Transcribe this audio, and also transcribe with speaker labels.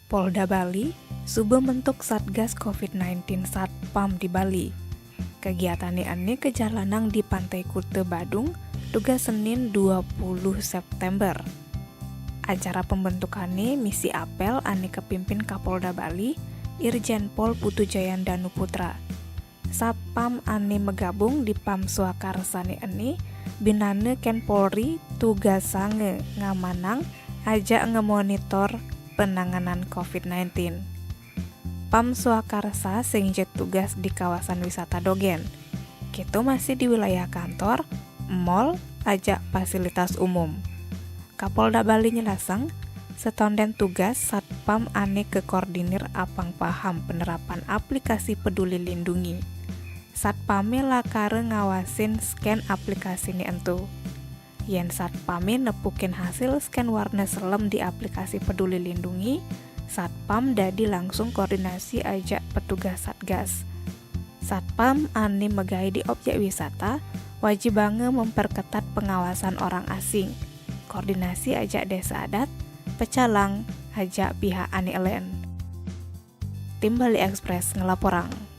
Speaker 1: Polda Bali suba bentuk Satgas COVID-19 Satpam di Bali. Kegiatan ini kejalanang di Pantai Kute Badung, tugas Senin 20 September. Acara pembentukannya misi apel ane kepimpin Kapolda Bali, Irjen Pol Putu Jayandanu Putra. Satpam ane megabung di Pam Swakarsane ini, binane Ken Polri tugas sange ngamanang aja ngemonitor penanganan COVID-19. Pam Swakarsa sing jet tugas di kawasan wisata Dogen. Kita masih di wilayah kantor, mall, aja fasilitas umum. Kapolda Bali nyelasang, setonden tugas Satpam ane kekoordinir apang paham penerapan aplikasi Peduli Lindungi. Satpame lakare ngawasin scan aplikasi ni entu. Yen Satpame nepukin hasil scan warna selem di aplikasi Peduli Lindungi, Satpam dadi langsung koordinasi ajak petugas Satgas. Satpam ane megai di objek wisata, wajib banget memperketat pengawasan orang asing. Koordinasi ajak desa adat, pecalang, ajak pihak ane elen. Tim Bali Express ngelaporang.